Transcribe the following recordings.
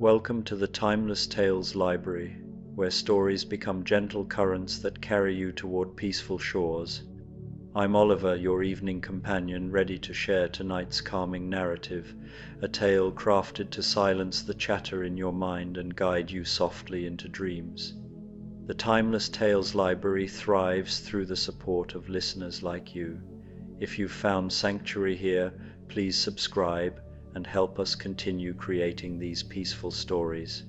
Welcome to the Timeless Tales Library, where stories become gentle currents that carry you toward peaceful shores. I'm Oliver, your evening companion, ready to share tonight's calming narrative, a tale crafted to silence the chatter in your mind and guide you softly into dreams. The Timeless Tales Library thrives through the support of listeners like you. If you've found sanctuary here, please subscribe and help us continue creating these peaceful stories.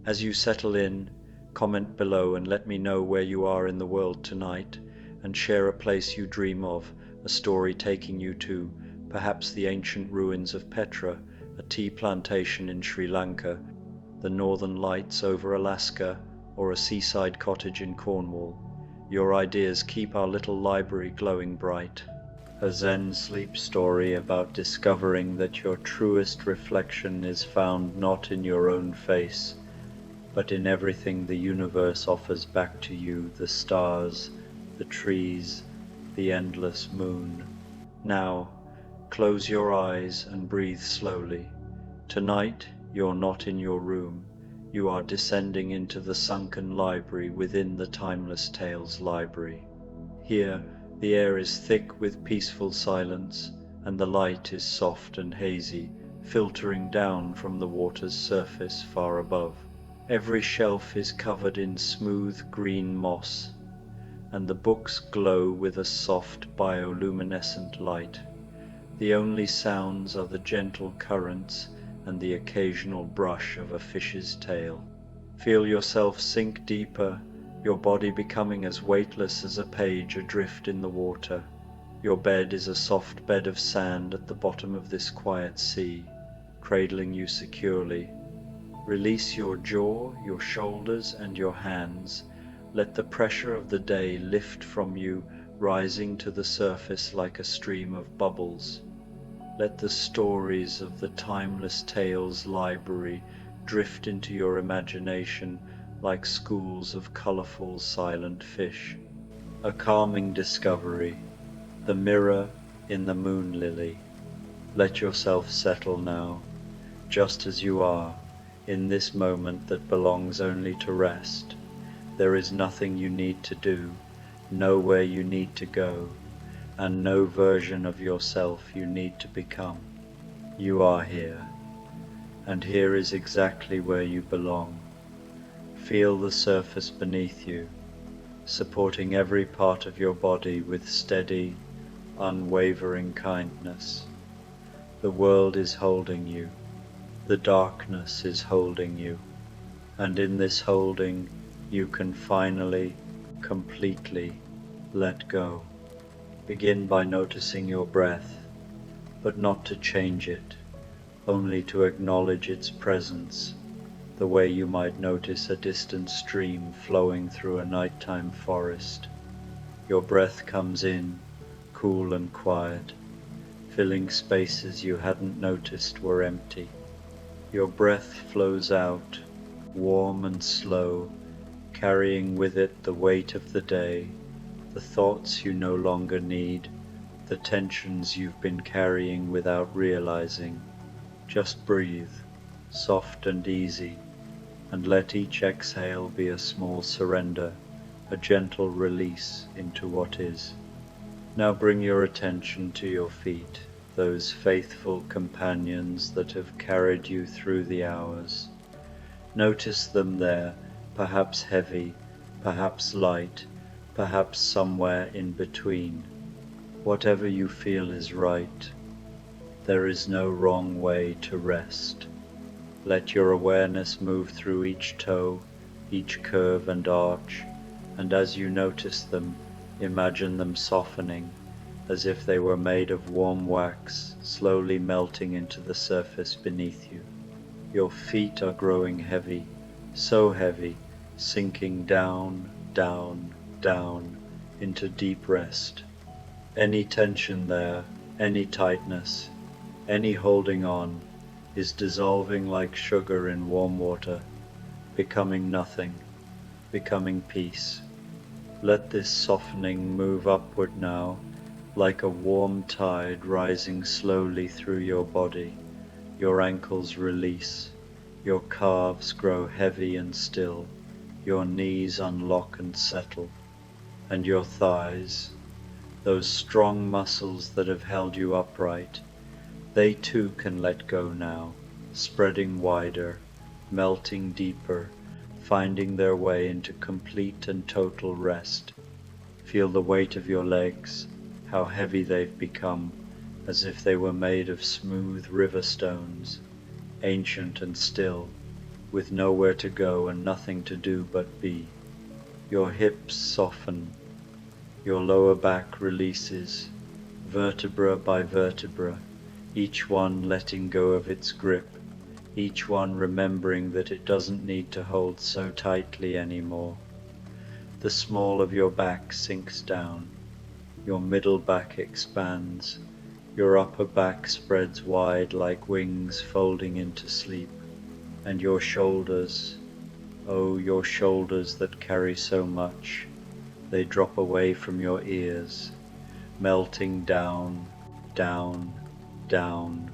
As you settle in, comment below and let me know where you are in the world tonight, and share a place you dream of, a story taking you to, perhaps the ancient ruins of Petra, a tea plantation in Sri Lanka, the northern lights over Alaska, or a seaside cottage in Cornwall. Your ideas keep our little library glowing bright. A Zen sleep story about discovering that your truest reflection is found not in your own face, but in everything the universe offers back to you, the stars, the trees, the endless moon. Now, close your eyes and breathe slowly. Tonight, you're not in your room. You are descending into the sunken library within the Timeless Tales Library. Here, the air is thick with peaceful silence, and the light is soft and hazy, filtering down from the water's surface far above. Every shelf is covered in smooth green moss, and the books glow with a soft bioluminescent light. The only sounds are the gentle currents and the occasional brush of a fish's tail. Feel yourself sink deeper, your body becoming as weightless as a page adrift in the water. Your bed is a soft bed of sand at the bottom of this quiet sea, cradling you securely. Release your jaw, your shoulders, and your hands. Let the pressure of the day lift from you, rising to the surface like a stream of bubbles. Let the stories of the Timeless Tales Library drift into your imagination like schools of colorful silent fish. A calming discovery, the mirror in the moon lily. Let yourself settle now, just as you are, in this moment that belongs only to rest. There is nothing you need to do, nowhere you need to go, and no version of yourself you need to become. You are here, and here is exactly where you belong. Feel the surface beneath you, supporting every part of your body with steady, unwavering kindness. The world is holding you, the darkness is holding you, and in this holding you can finally, completely let go. Begin by noticing your breath, but not to change it, only to acknowledge its presence, the way you might notice a distant stream flowing through a nighttime forest. Your breath comes in, cool and quiet, filling spaces you hadn't noticed were empty. Your breath flows out, warm and slow, carrying with it the weight of the day, the thoughts you no longer need, the tensions you've been carrying without realizing. Just breathe, soft and easy, and let each exhale be a small surrender, a gentle release into what is. Now bring your attention to your feet, those faithful companions that have carried you through the hours. Notice them there, perhaps heavy, perhaps light, perhaps somewhere in between. Whatever you feel is right. There is no wrong way to rest. Let your awareness move through each toe, each curve and arch, and as you notice them, imagine them softening, as if they were made of warm wax, slowly melting into the surface beneath you. Your feet are growing heavy, so heavy, sinking down, down, down, into deep rest. Any tension there, any tightness, any holding on, is dissolving like sugar in warm water, becoming nothing, becoming peace. Let this softening move upward now, like a warm tide rising slowly through your body. Your ankles release, Your calves grow heavy and still, your knees unlock and settle, and your thighs, those strong muscles that have held you upright, they too can let go now, spreading wider, melting deeper, finding their way into complete and total rest. Feel the weight of your legs, how heavy they've become, as if they were made of smooth river stones, ancient and still, with nowhere to go and nothing to do but be. Your hips soften, your lower back releases, vertebra by vertebra, each one letting go of its grip, each one remembering that it doesn't need to hold so tightly anymore. The small of your back sinks down, your middle back expands, your upper back spreads wide like wings folding into sleep, and your shoulders, oh, your shoulders that carry so much, they drop away from your ears, melting down, down, down,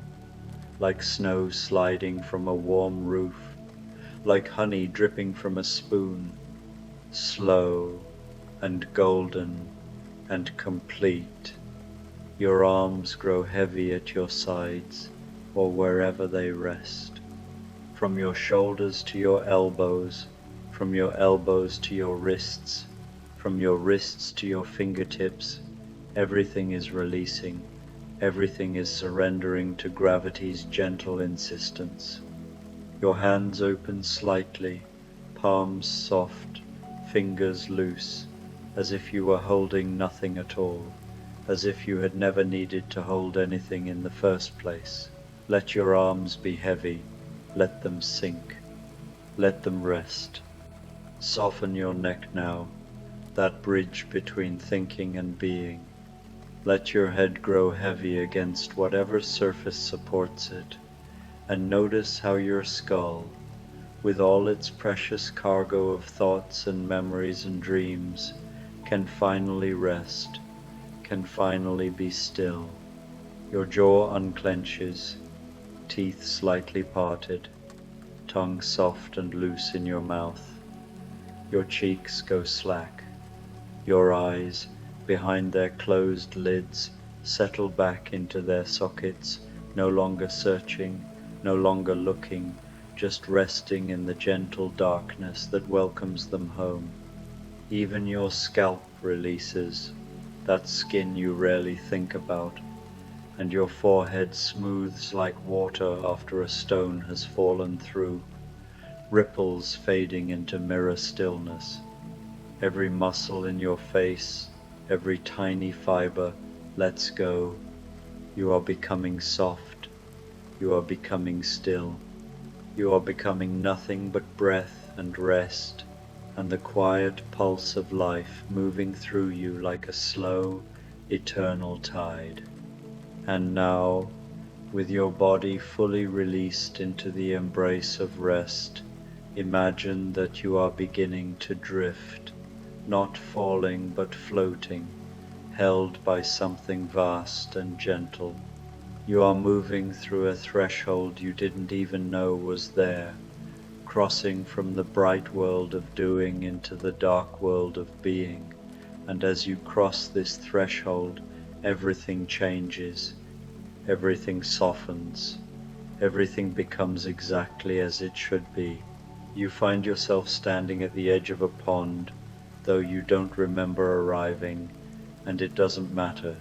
like snow sliding from a warm roof, like honey dripping from a spoon, slow and golden and complete. Your arms grow heavy at your sides or wherever they rest. From your shoulders to your elbows, from your elbows to your wrists, from your wrists to your fingertips, everything is releasing, everything is surrendering to gravity's gentle insistence. Your hands open slightly, palms soft, fingers loose, as if you were holding nothing at all, as if you had never needed to hold anything in the first place. Let your arms be heavy, let them sink, let them rest. Soften your neck now, that bridge between thinking and being. Let your head grow heavy against whatever surface supports it, and notice how your skull, with all its precious cargo of thoughts and memories and dreams, can finally rest, can finally be still. Your jaw unclenches, teeth slightly parted, tongue soft and loose in your mouth. Your cheeks go slack. Your eyes, behind their closed lids, settle back into their sockets, no longer searching, no longer looking, just resting in the gentle darkness that welcomes them home. Even your scalp releases, that skin you rarely think about, and your forehead smooths like water after a stone has fallen through, ripples fading into mirror stillness. Every muscle in your face, every tiny fiber lets go. You are becoming soft, you are becoming still, you are becoming nothing but breath and rest, and the quiet pulse of life moving through you like a slow, eternal tide. And now, with your body fully released into the embrace of rest, imagine that you are beginning to drift, not falling but floating, held by something vast and gentle. You are moving through a threshold you didn't even know was there, crossing from the bright world of doing into the dark world of being, and as you cross this threshold, everything changes, everything softens, everything becomes exactly as it should be. You find yourself standing at the edge of a pond, though you don't remember arriving, and it doesn't matter,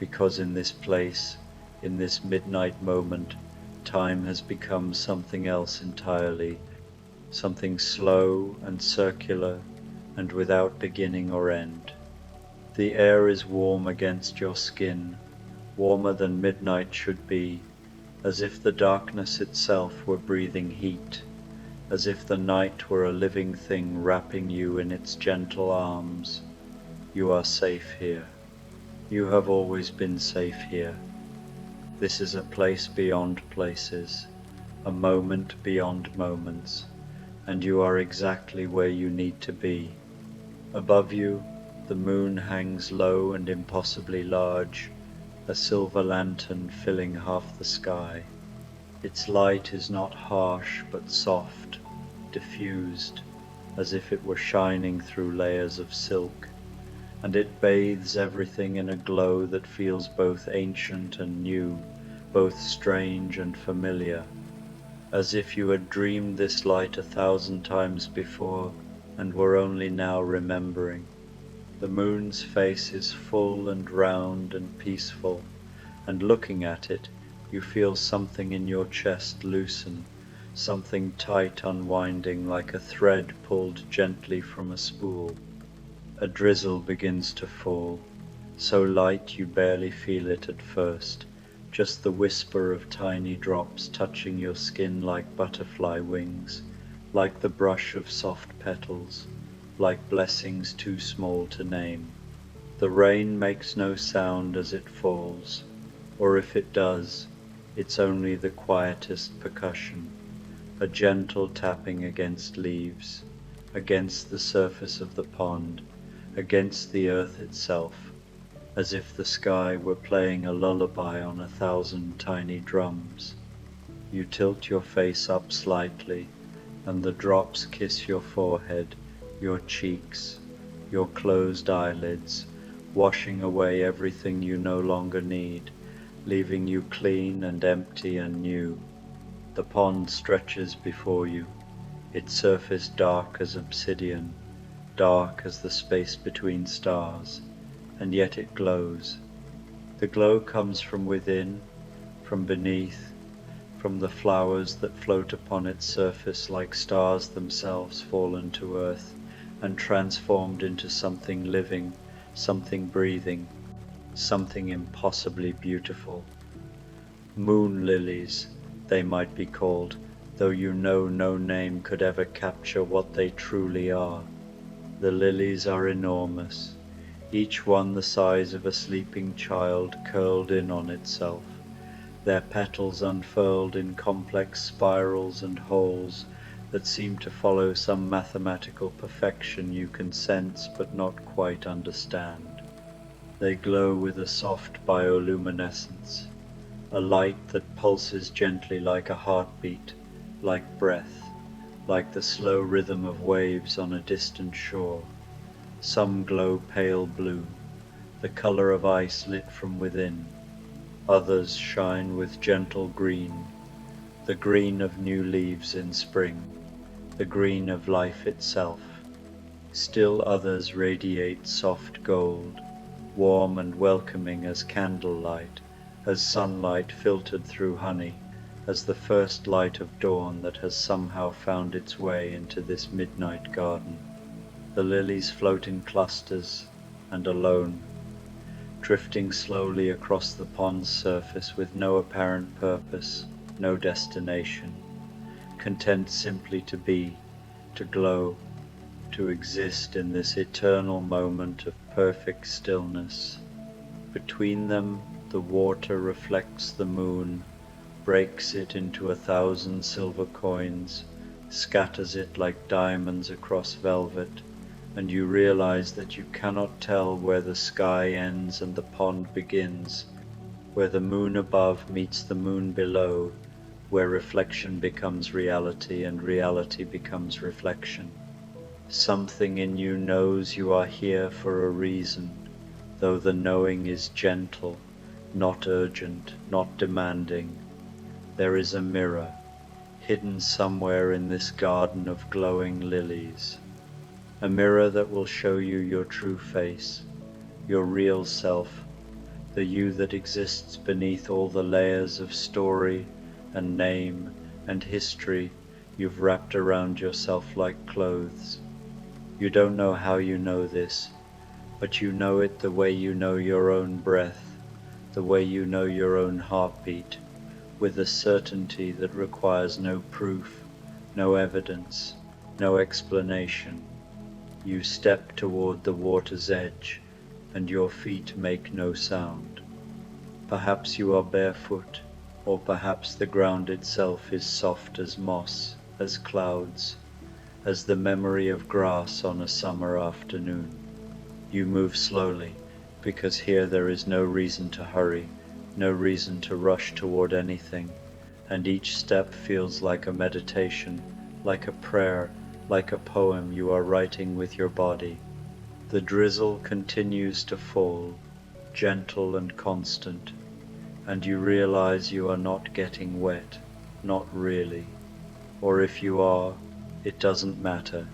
because in this place, in this midnight moment, time has become something else entirely, something slow and circular and without beginning or end. The air is warm against your skin, warmer than midnight should be, as if the darkness itself were breathing heat, as if the night were a living thing wrapping you in its gentle arms. You are safe here. You have always been safe here. This is a place beyond places, a moment beyond moments, and you are exactly where you need to be. Above you, the moon hangs low and impossibly large, a silver lantern filling half the sky. Its light is not harsh but soft, diffused, as if it were shining through layers of silk, and it bathes everything in a glow that feels both ancient and new, both strange and familiar, as if you had dreamed this light 1,000 times before and were only now remembering. The moon's face is full and round and peaceful, and looking at it, you feel something in your chest loosen, something tight unwinding like a thread pulled gently from a spool. A drizzle begins to fall, so light you barely feel it at first, just the whisper of tiny drops touching your skin like butterfly wings, like the brush of soft petals, like blessings too small to name. The rain makes no sound as it falls, or if it does, it's only the quietest percussion, a gentle tapping against leaves, against the surface of the pond, against the earth itself, as if the sky were playing a lullaby on 1,000 tiny drums. You tilt your face up slightly, and the drops kiss your forehead, your cheeks, your closed eyelids, washing away everything you no longer need, leaving you clean and empty and new. The pond stretches before you, its surface dark as obsidian, dark as the space between stars, and yet it glows. The glow comes from within, from beneath, from the flowers that float upon its surface like stars themselves fallen to earth and transformed into something living, something breathing, something impossibly beautiful. Moon lilies, they might be called, though you know no name could ever capture what they truly are. The lilies are enormous, each one the size of a sleeping child curled in on itself, their petals unfurled in complex spirals and holes that seem to follow some mathematical perfection you can sense but not quite understand. They glow with a soft bioluminescence, a light that pulses gently like a heartbeat, like breath, like the slow rhythm of waves on a distant shore. Some glow pale blue, the color of ice lit from within. Others shine with gentle green, the green of new leaves in spring, the green of life itself. Still others radiate soft gold, warm and welcoming as candlelight, as sunlight filtered through honey, as the first light of dawn that has somehow found its way into this midnight garden. The lilies float in clusters and alone, drifting slowly across the pond's surface with no apparent purpose, no destination, content simply to be, to glow, to exist in this eternal moment of perfect stillness. Between them, the water reflects the moon, breaks it into 1,000 silver coins, scatters it like diamonds across velvet, and you realize that you cannot tell where the sky ends and the pond begins, where the moon above meets the moon below, where reflection becomes reality and reality becomes reflection. Something in you knows you are here for a reason, though the knowing is gentle, not urgent, not demanding. There is a mirror, hidden somewhere in this garden of glowing lilies. A mirror that will show you your true face, your real self, the you that exists beneath all the layers of story and name and history you've wrapped around yourself like clothes. You don't know how you know this, but you know it the way you know your own breath, the way you know your own heartbeat, with a certainty that requires no proof, no evidence, no explanation. You step toward the water's edge, and your feet make no sound. Perhaps you are barefoot, or perhaps the ground itself is soft as moss, as clouds, as the memory of grass on a summer afternoon. You move slowly, because here there is no reason to hurry, no reason to rush toward anything, and each step feels like a meditation, like a prayer, like a poem you are writing with your body. The drizzle continues to fall, gentle and constant, and you realize you are not getting wet, not really. Or if you are, it doesn't matter,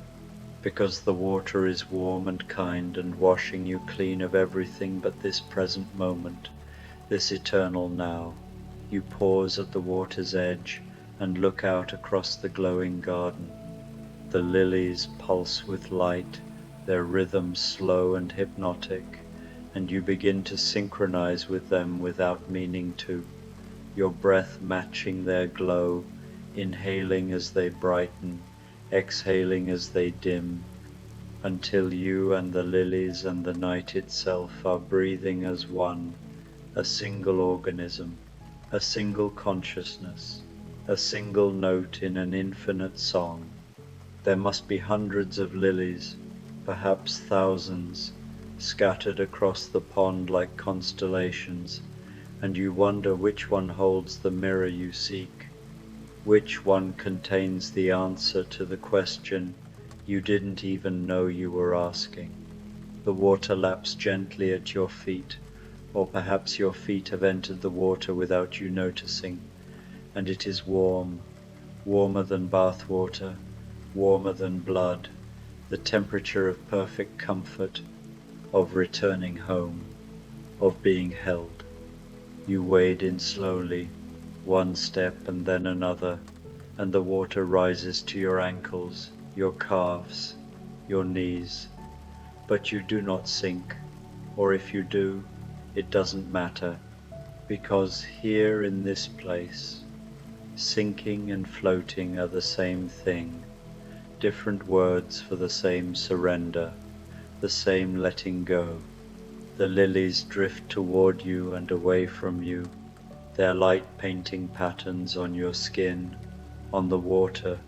because the water is warm and kind and washing you clean of everything but this present moment, this eternal now. You pause at the water's edge and look out across the glowing garden. The lilies pulse with light, their rhythm slow and hypnotic, and you begin to synchronize with them without meaning to, your breath matching their glow, inhaling as they brighten, exhaling as they dim, until you and the lilies and the night itself are breathing as one, a single organism, a single consciousness, a single note in an infinite song. There must be hundreds of lilies, perhaps thousands, scattered across the pond like constellations, and you wonder which one holds the mirror you seek, which one contains the answer to the question you didn't even know you were asking. The water laps gently at your feet, or perhaps your feet have entered the water without you noticing, and it is warm, warmer than bath water, warmer than blood, the temperature of perfect comfort, of returning home, of being held. You wade in slowly, one step and then another, and the water rises to your ankles, your calves, your knees. But you do not sink, or if you do, it doesn't matter, because here in this place, sinking and floating are the same thing, different words for the same surrender, the same letting go. The lilies drift toward you and away from you, their light painting patterns on your skin, on the water,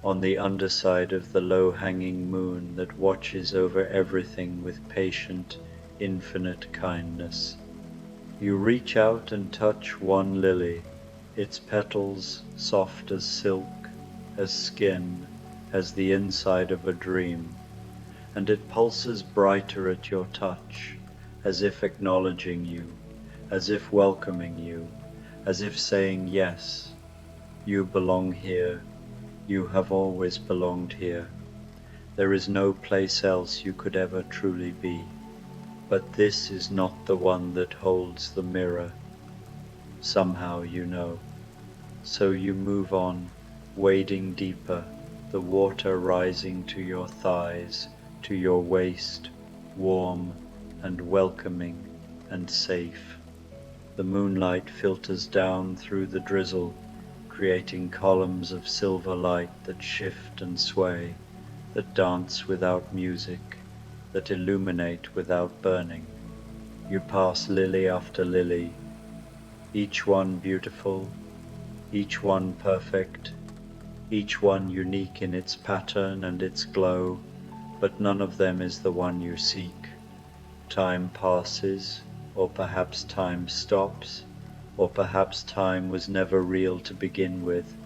on the underside of the low-hanging moon that watches over everything with patient, infinite kindness. You reach out and touch one lily, its petals soft as silk, as skin, as the inside of a dream, and it pulses brighter at your touch, as if acknowledging you, as if welcoming you, as if saying yes, you belong here, you have always belonged here. There is no place else you could ever truly be. But this is not the one that holds the mirror. Somehow you know. So you move on, wading deeper, the water rising to your thighs, to your waist, warm and welcoming and safe. The moonlight filters down through the drizzle, creating columns of silver light that shift and sway, that dance without music, that illuminate without burning. You pass lily after lily, each one beautiful, each one perfect, each one unique in its pattern and its glow, but none of them is the one you seek. Time passes, or perhaps time stops, or perhaps time was never real to begin with,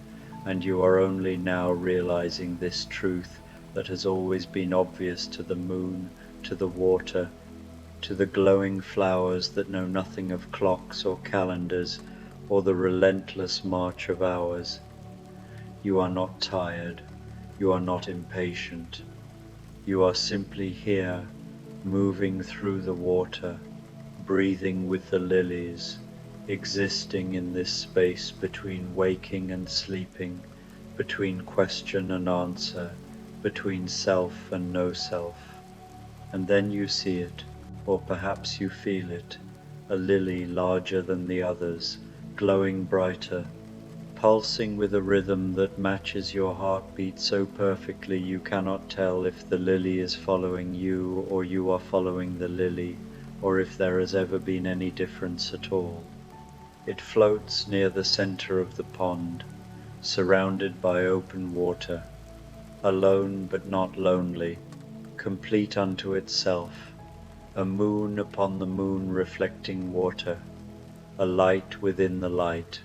and you are only now realizing this truth that has always been obvious to the moon, to the water, to the glowing flowers that know nothing of clocks or calendars or the relentless march of hours. You are not tired, you are not impatient. You are simply here, moving through the water, breathing with the lilies, existing in this space between waking and sleeping, between question and answer, between self and no self. And then you see it, or perhaps you feel it, a lily larger than the others, glowing brighter, pulsing with a rhythm that matches your heartbeat so perfectly you cannot tell if the lily is following you or you are following the lily, or if there has ever been any difference at all. It floats near the center of the pond, surrounded by open water, alone but not lonely, complete unto itself, a moon upon the moon reflecting water, a light within the light.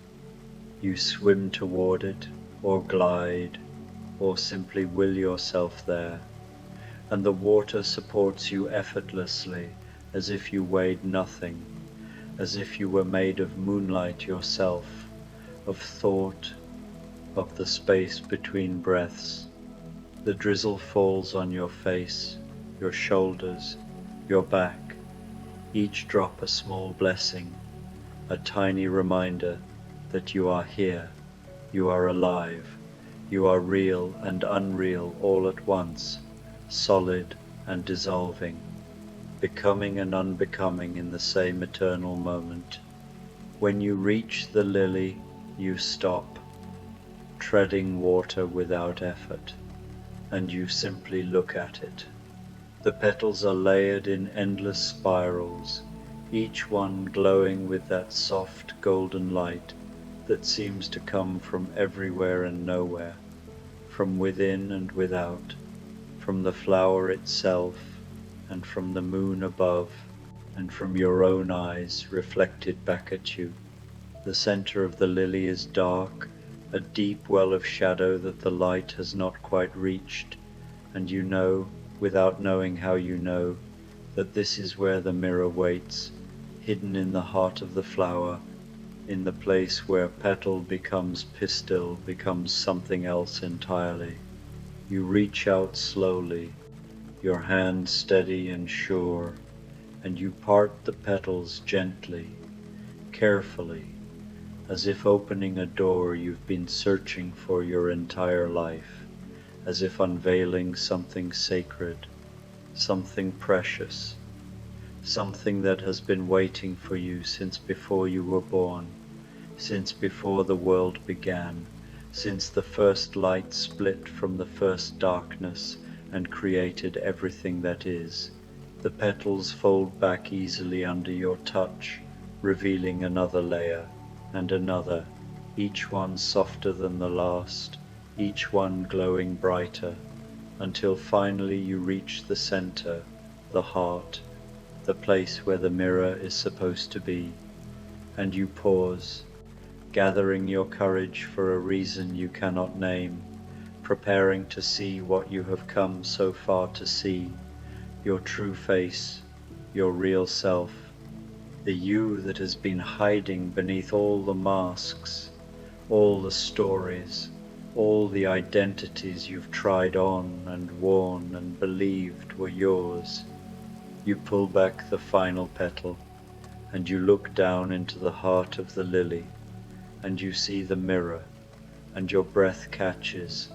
You swim toward it, or glide, or simply will yourself there, and the water supports you effortlessly, as if you weighed nothing, as if you were made of moonlight yourself, of thought, of the space between breaths. The drizzle falls on your face, your shoulders, your back, each drop a small blessing, a tiny reminder that you are here, you are alive, you are real and unreal all at once, solid and dissolving, becoming and unbecoming in the same eternal moment. When you reach the lily, you stop, treading water without effort, and you simply look at it. The petals are layered in endless spirals, each one glowing with that soft golden light that seems to come from everywhere and nowhere, from within and without, from the flower itself, and from the moon above, and from your own eyes reflected back at you. The center of the lily is dark, a deep well of shadow that the light has not quite reached, and you know, without knowing how you know, that this is where the mirror waits, hidden in the heart of the flower, in the place where petal becomes pistil, becomes something else entirely. You reach out slowly, your hand steady and sure, and you part the petals gently, carefully, as if opening a door you've been searching for your entire life, as if unveiling something sacred, something precious, something that has been waiting for you since before you were born, since before the world began, since the first light split from the first darkness and created everything that is. The petals fold back easily under your touch, revealing another layer and another, each one softer than the last, each one glowing brighter, until finally you reach the center, the heart, the place where the mirror is supposed to be, and you pause, gathering your courage for a reason you cannot name, preparing to see what you have come so far to see, your true face, your real self, the you that has been hiding beneath all the masks, all the stories, all the identities you've tried on and worn and believed were yours. You pull back the final petal, and you look down into the heart of the lily, and you see the mirror, and your breath catches,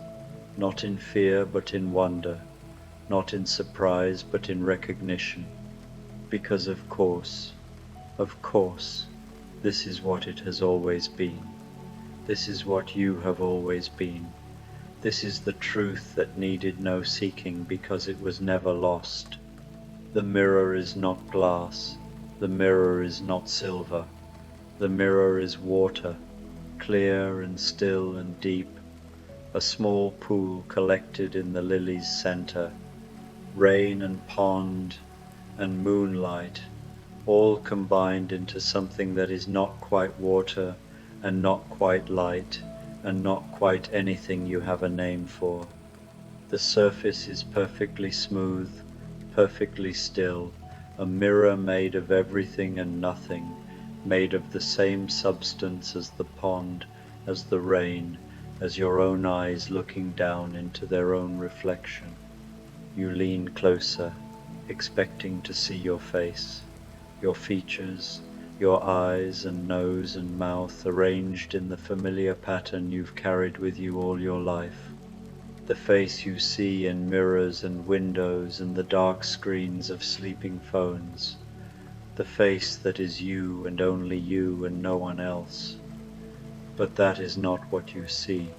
not in fear but in wonder, not in surprise but in recognition, because of course, this is what it has always been. This is what you have always been. This is the truth that needed no seeking because it was never lost. The mirror is not glass, the mirror is not silver, the mirror is water, clear and still and deep, a small pool collected in the lily's center, rain and pond and moonlight, all combined into something that is not quite water and not quite light and not quite anything you have a name for. The surface is perfectly smooth, perfectly still, a mirror made of everything and nothing, made of the same substance as the pond, as the rain, as your own eyes looking down into their own reflection. You lean closer, expecting to see your face, your features, your eyes and nose and mouth arranged in the familiar pattern you've carried with you all your life. The face you see in mirrors and windows and the dark screens of sleeping phones. The face that is you and only you and no one else. But that is not what you see.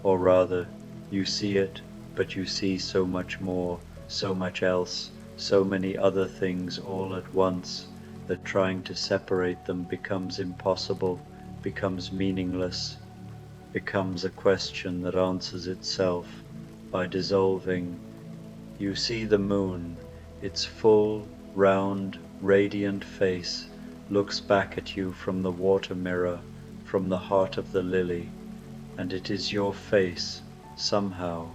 Or rather, you see it, but you see so much more, so much else, so many other things all at once, that trying to separate them becomes impossible, becomes meaningless, becomes a question that answers itself by dissolving. You see the moon, its full, round, radiant face looks back at you from the water mirror, from the heart of the lily, and it is your face, somehow.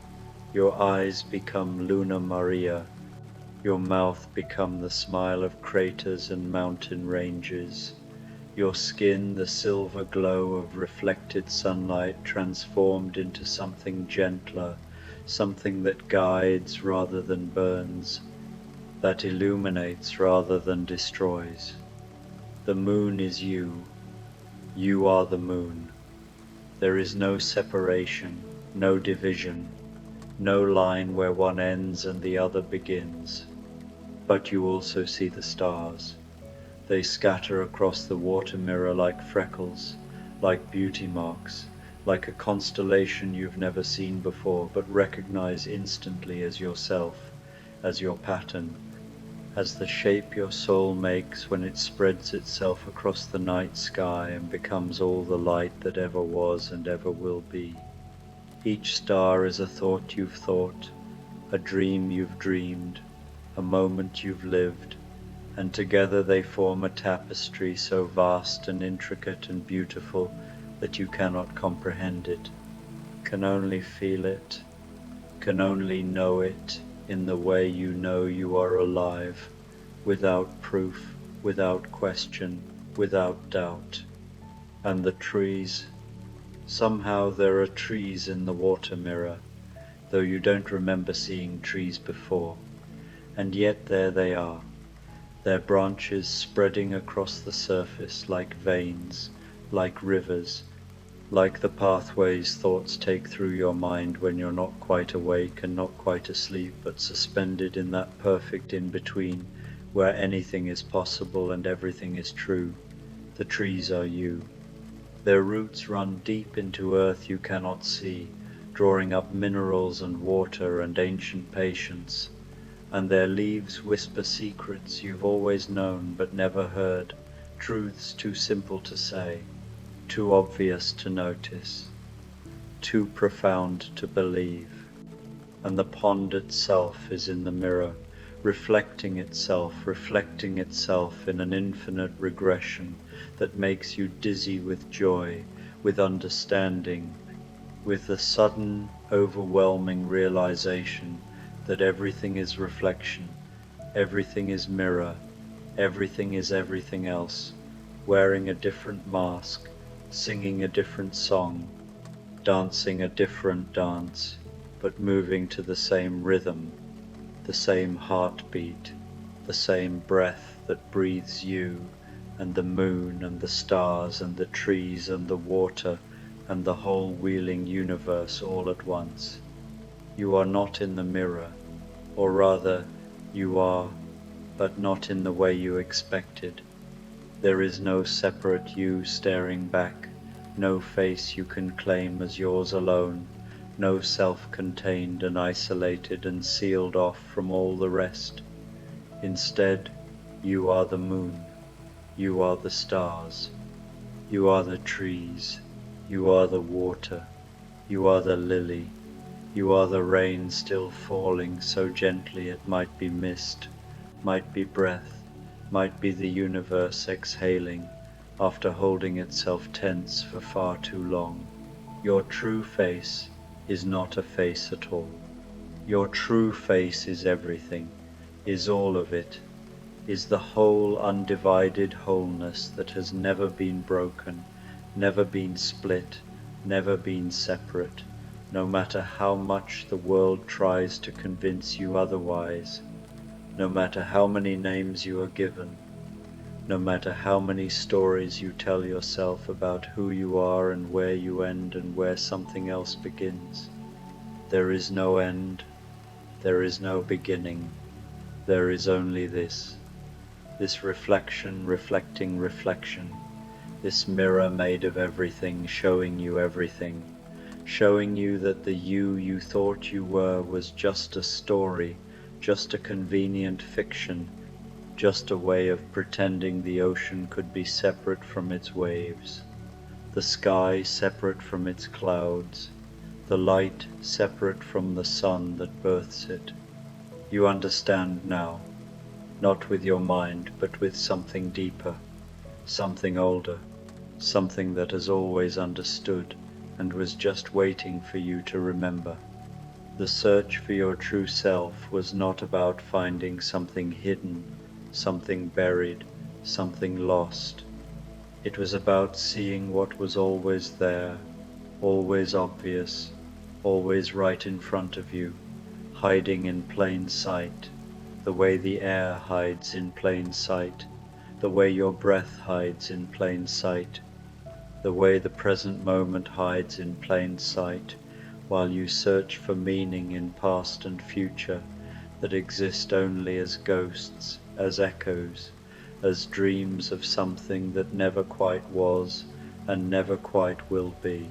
Your eyes become Luna Maria, your mouth become the smile of craters and mountain ranges, your skin the silver glow of reflected sunlight transformed into something gentler, something that guides rather than burns, that illuminates rather than destroys. The moon is you. You are the moon. There is no separation, no division, no line where one ends and the other begins. But you also see the stars. They scatter across the water mirror like freckles, like beauty marks, like a constellation you've never seen before but recognize instantly as yourself, as your pattern, as the shape your soul makes when it spreads itself across the night sky and becomes all the light that ever was and ever will be. Each star is a thought you've thought, a dream you've dreamed, a moment you've lived, and together they form a tapestry so vast and intricate and beautiful that you cannot comprehend it, can only feel it, can only know it in the way you know you are alive, without proof, without question, without doubt. And the trees, somehow there are trees in the water mirror, though you don't remember seeing trees before, and yet there they are, their branches spreading across the surface like veins, like rivers, like the pathways thoughts take through your mind when you're not quite awake and not quite asleep, but suspended in that perfect in-between where anything is possible and everything is true. The trees are you. Their roots run deep into earth you cannot see, drawing up minerals and water and ancient patience, and their leaves whisper secrets you've always known but never heard, truths too simple to say, too obvious to notice, too profound to believe. And the pond itself is in the mirror, reflecting itself in an infinite regression that makes you dizzy with joy, with understanding, with the sudden, overwhelming realization that everything is reflection, everything is mirror, everything is everything else, wearing a different mask, singing a different song, dancing a different dance, but moving to the same rhythm, the same heartbeat, the same breath that breathes you, and the moon and the stars and the trees and the water and the whole wheeling universe all at once. You are not in the mirror, or rather, you are, but not in the way you expected. There is no separate you staring back, no face you can claim as yours alone, no self-contained and isolated and sealed off from all the rest. Instead, you are the moon, you are the stars, you are the trees, you are the water, you are the lily, you are the rain still falling so gently it might be mist, might be breath, might be the universe exhaling after holding itself tense for far too long. Your true face is not a face at all. Your true face is everything, is all of it, is the whole undivided wholeness that has never been broken, never been split, never been separate, no matter how much the world tries to convince you otherwise, no matter how many names you are given, no matter how many stories you tell yourself about who you are and where you end and where something else begins. There is no end, there is no beginning, there is only this reflection reflecting reflection, this mirror made of everything showing you everything, showing you that the you thought you were was just a story, just a convenient fiction, just a way of pretending the ocean could be separate from its waves, the sky separate from its clouds, the light separate from the sun that births it. You understand now, not with your mind, but with something deeper, something older, something that has always understood and was just waiting for you to remember. The search for your true self was not about finding something hidden, something buried, something lost. It was about seeing what was always there, always obvious, always right in front of you, hiding in plain sight, the way the air hides in plain sight, the way your breath hides in plain sight, the way the present moment hides in plain sight, while you search for meaning in past and future that exist only as ghosts, as echoes, as dreams of something that never quite was and never quite will be.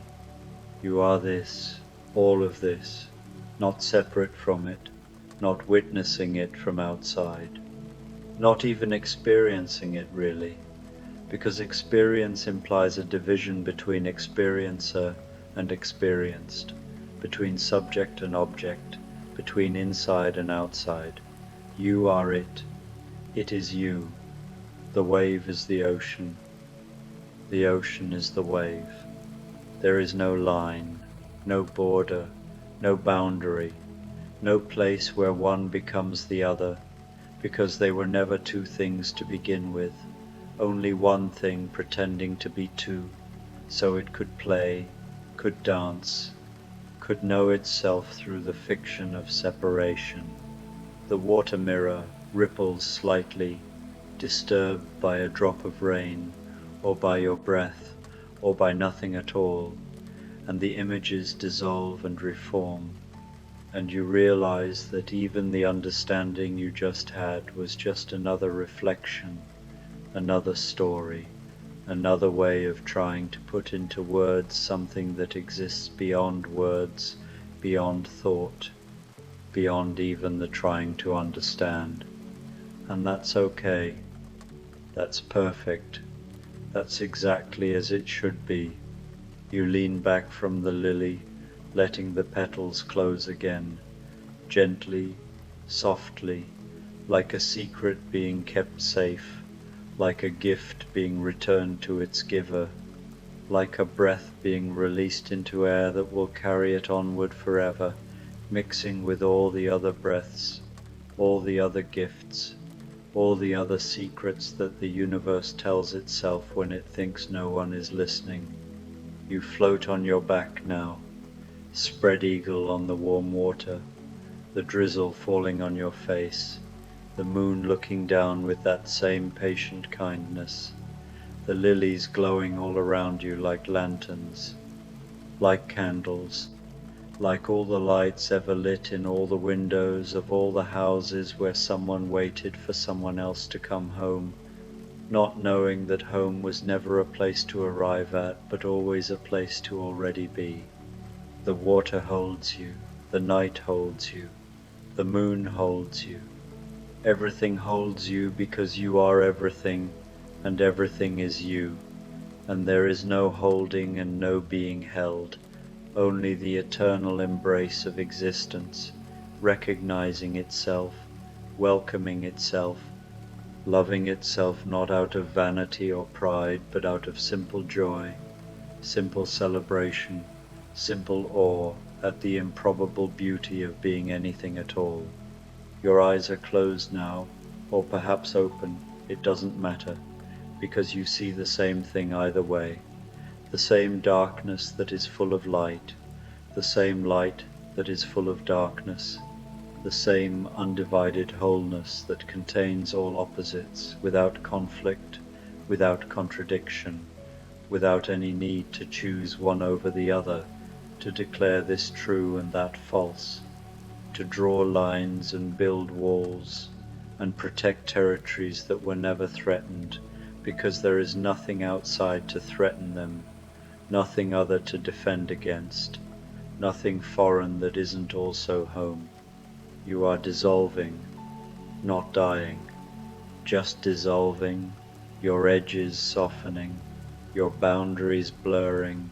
You are this, all of this, not separate from it, not witnessing it from outside, not even experiencing it really, because experience implies a division between experiencer and experienced, between subject and object, between inside and outside. You are it. It is you. The wave is the ocean. The ocean is the wave. There is no line, no border, no boundary, no place where one becomes the other, because they were never two things to begin with, only one thing pretending to be two, so it could play, could dance, could know itself through the fiction of separation. The water mirror ripples slightly, disturbed by a drop of rain, or by your breath, or by nothing at all, and the images dissolve and reform, and you realize that even the understanding you just had was just another reflection, another story, another way of trying to put into words something that exists beyond words, beyond thought, beyond even the trying to understand. And that's okay. That's perfect. That's exactly as it should be. You lean back from the lily, letting the petals close again, gently, softly, like a secret being kept safe, like a gift being returned to its giver, like a breath being released into air that will carry it onward forever, mixing with all the other breaths, all the other gifts, all the other secrets that the universe tells itself when it thinks no one is listening. You float on your back now, spread eagle on the warm water, the drizzle falling on your face, the moon looking down with that same patient kindness, the lilies glowing all around you like lanterns, like candles, like all the lights ever lit in all the windows of all the houses where someone waited for someone else to come home, not knowing that home was never a place to arrive at, but always a place to already be. The water holds you, the night holds you, the moon holds you. Everything holds you because you are everything, and everything is you, and there is no holding and no being held, only the eternal embrace of existence, recognizing itself, welcoming itself, loving itself not out of vanity or pride, but out of simple joy, simple celebration, simple awe at the improbable beauty of being anything at all. Your eyes are closed now, or perhaps open, it doesn't matter, because you see the same thing either way, the same darkness that is full of light, the same light that is full of darkness, the same undivided wholeness that contains all opposites, without conflict, without contradiction, without any need to choose one over the other, to declare this true and that false, to draw lines and build walls, and protect territories that were never threatened, because there is nothing outside to threaten them, nothing other to defend against, nothing foreign that isn't also home. You are dissolving, not dying, just dissolving, your edges softening, your boundaries blurring,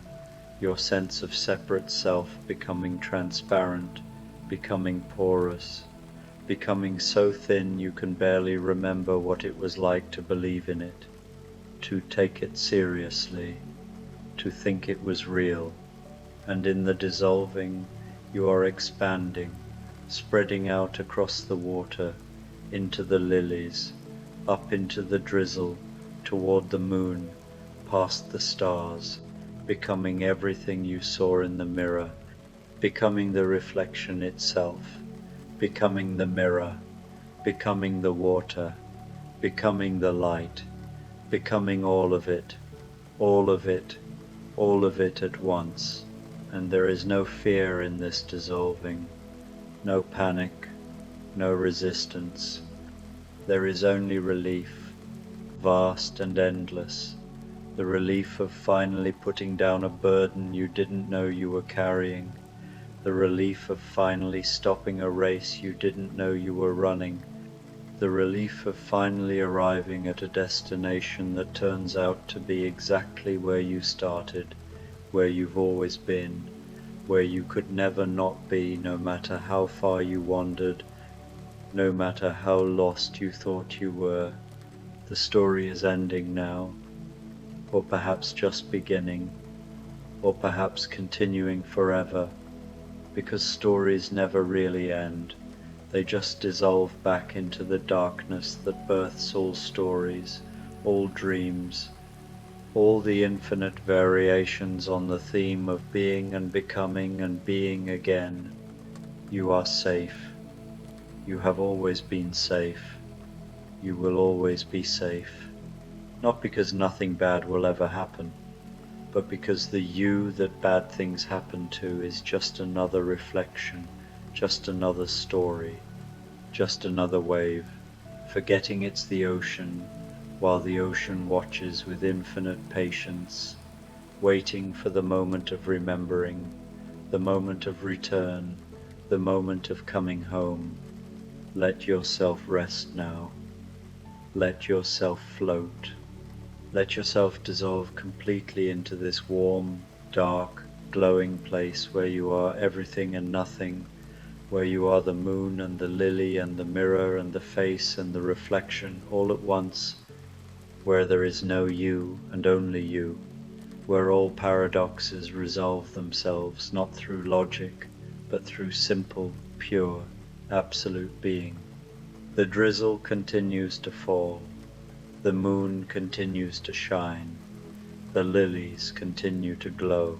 your sense of separate self becoming transparent, becoming porous, becoming so thin you can barely remember what it was like to believe in it, to take it seriously, to think it was real, and in the dissolving you are expanding, spreading out across the water, into the lilies, up into the drizzle, toward the moon, past the stars, becoming everything you saw in the mirror, becoming the reflection itself, becoming the mirror, becoming the water, becoming the light, becoming all of it, all of it, all of it at once. And there is no fear in this dissolving, no panic, no resistance. There is only relief, vast and endless, the relief of finally putting down a burden you didn't know you were carrying, the relief of finally stopping a race you didn't know you were running, the relief of finally arriving at a destination that turns out to be exactly where you started, where you've always been, where you could never not be, no matter how far you wandered, no matter how lost you thought you were. The story is ending now, or perhaps just beginning, or perhaps continuing forever, because stories never really end. They just dissolve back into the darkness that births all stories, all dreams, all the infinite variations on the theme of being and becoming and being again. You are safe. You have always been safe. You will always be safe. Not because nothing bad will ever happen, but because the you that bad things happen to is just another reflection, just another story, just another wave, forgetting it's the ocean, while the ocean watches with infinite patience, waiting for the moment of remembering, the moment of return, the moment of coming home. Let yourself rest now. Let yourself float. Let yourself dissolve completely into this warm, dark, glowing place where you are everything and nothing, where you are the moon and the lily and the mirror and the face and the reflection all at once, where there is no you and only you, where all paradoxes resolve themselves not through logic, but through simple, pure, absolute being. The drizzle continues to fall, the moon continues to shine, the lilies continue to glow,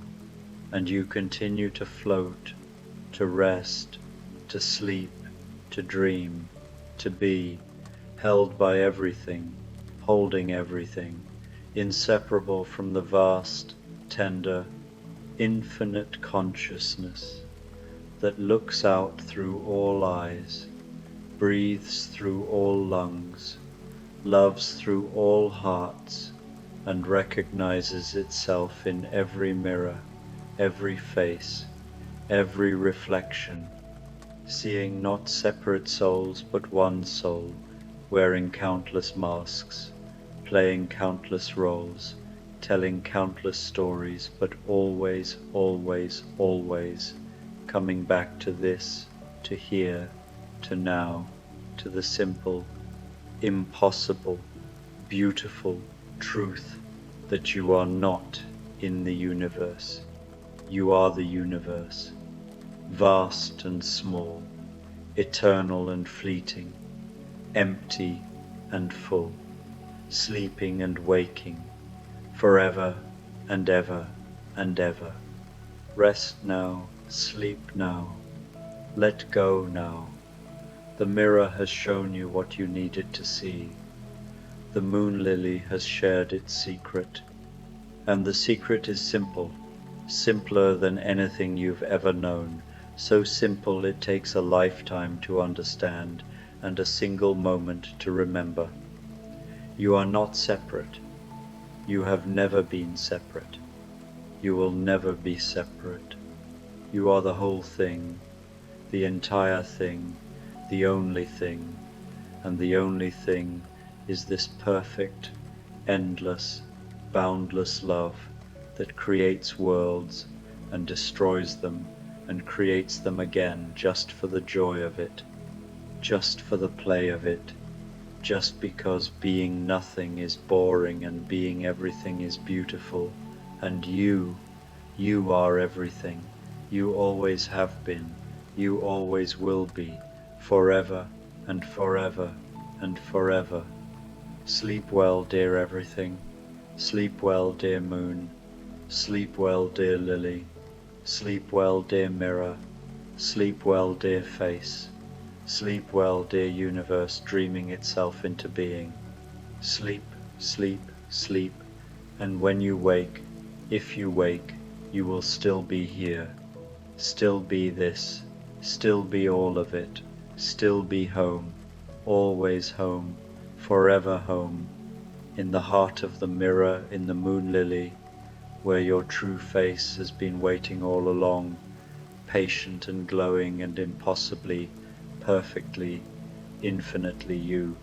and you continue to float, to rest, to sleep, to dream, to be, held by everything, holding everything, inseparable from the vast, tender, infinite consciousness that looks out through all eyes, breathes through all lungs, loves through all hearts, and recognizes itself in every mirror, every face, every reflection, seeing not separate souls but one soul, wearing countless masks, playing countless roles, telling countless stories, but always, always, always coming back to this, to here, to now, to the simple, impossible, beautiful truth that you are not in the universe. You are the universe, vast and small, eternal and fleeting, empty and full, sleeping and waking, forever and ever and ever. Rest now, sleep now, let go now. The mirror has shown you what you needed to see. The moon lily has shared its secret, and the secret is simple, simpler than anything you've ever known, so simple it takes a lifetime to understand and a single moment to remember. You are not separate. You have never been separate. You will never be separate. You are the whole thing, the entire thing, the only thing, and the only thing is this perfect, endless, boundless love that creates worlds and destroys them and creates them again just for the joy of it, just for the play of it, just because being nothing is boring and being everything is beautiful, and you are everything. You always have been, you always will be, forever and forever and forever. Sleep well, dear everything. Sleep well, dear moon. Sleep well, dear lily. Sleep well, dear mirror. Sleep well, dear face. Sleep well, dear universe dreaming itself into being. Sleep, sleep, sleep, and when you wake, if you wake, you will still be here. Still be this, still be all of it, still be home, always home, forever home, in the heart of the mirror, in the moon lily, where your true face has been waiting all along, patient and glowing and impossibly, perfectly, infinitely you.